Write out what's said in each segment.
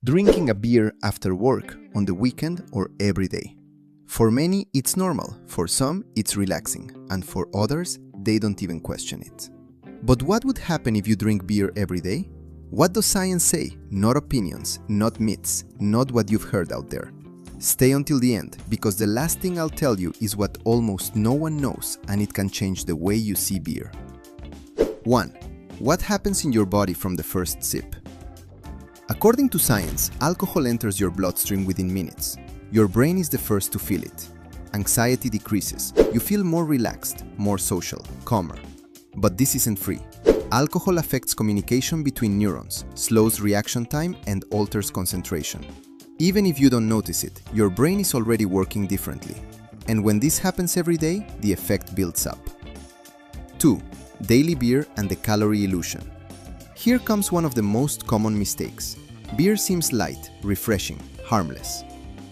Drinking a beer after work, on the weekend, or every day. For many, it's normal, for some, it's relaxing, and for others, they don't even question it. But what would happen if you drink beer every day? What does science say? Not opinions, not myths, not what you've heard out there. Stay until the end, because the last thing I'll tell you is what almost no one knows, and it can change the way you see beer. 1. What happens in your body from the first sip? According to science, alcohol enters your bloodstream within minutes. Your brain is the first to feel it. Anxiety decreases. You feel more relaxed, more social, calmer. But this isn't free. Alcohol affects communication between neurons, slows reaction time, and alters concentration. Even if you don't notice it, your brain is already working differently. And when this happens every day, the effect builds up. 2. Daily beer and the calorie illusion. Here comes one of the most common mistakes. Beer seems light, refreshing, harmless.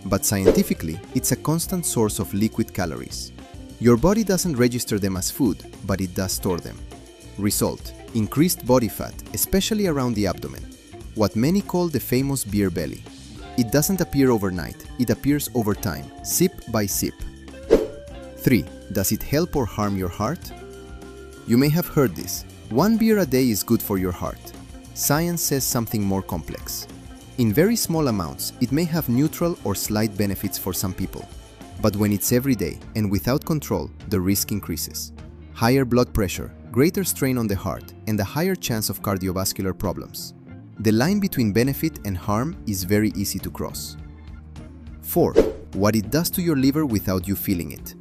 But scientifically, it's a constant source of liquid calories. Your body doesn't register them as food, but it does store them. Result: increased body fat, especially around the abdomen. What many call the famous beer belly. It doesn't appear overnight, it appears over time, sip by sip. 3. Does it help or harm your heart? You may have heard this. One beer a day is good for your heart. Science says something more complex. In very small amounts, it may have neutral or slight benefits for some people. But when it's every day and without control, the risk increases. Higher blood pressure, greater strain on the heart, and a higher chance of cardiovascular problems. The line between benefit and harm is very easy to cross. 4. What it does to your liver without you feeling it.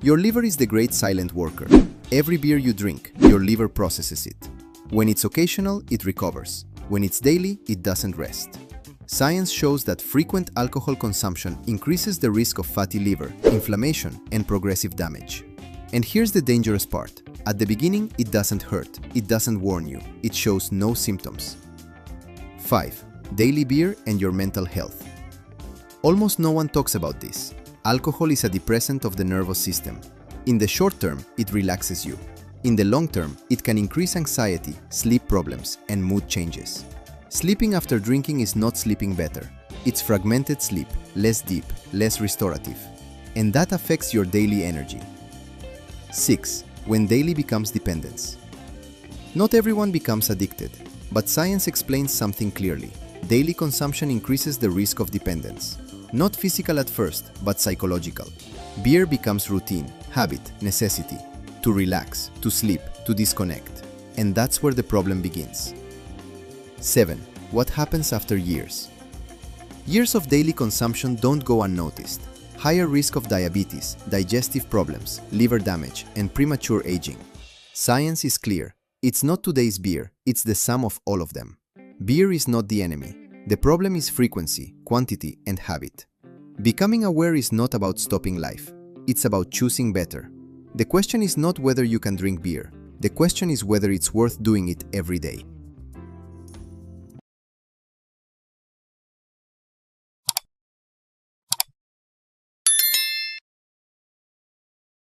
Your liver is the great silent worker. Every beer you drink, your liver processes it. When it's occasional, it recovers. When it's daily, it doesn't rest. Science shows that frequent alcohol consumption increases the risk of fatty liver, inflammation, and progressive damage. And here's the dangerous part. At the beginning, it doesn't hurt, it doesn't warn you, it shows no symptoms. 5. Daily beer and your mental health. Almost no one talks about this. Alcohol is a depressant of the nervous system. In the short term, it relaxes you. In the long term, it can increase anxiety, sleep problems, and mood changes. Sleeping after drinking is not sleeping better. It's fragmented sleep, less deep, less restorative. And that affects your daily energy. 6. When daily becomes dependence. Not everyone becomes addicted, but science explains something clearly. Daily consumption increases the risk of dependence. Not physical at first, but psychological. Beer becomes routine, habit, necessity. To relax, to sleep, to disconnect. And that's where the problem begins. 7. What happens after years? Years of daily consumption don't go unnoticed. Higher risk of diabetes, digestive problems, liver damage, and premature aging. Science is clear. It's not today's beer, it's the sum of all of them. Beer is not the enemy. The problem is frequency, quantity, and habit. Becoming aware is not about stopping life. It's about choosing better. The question is not whether you can drink beer. The question is whether it's worth doing it every day.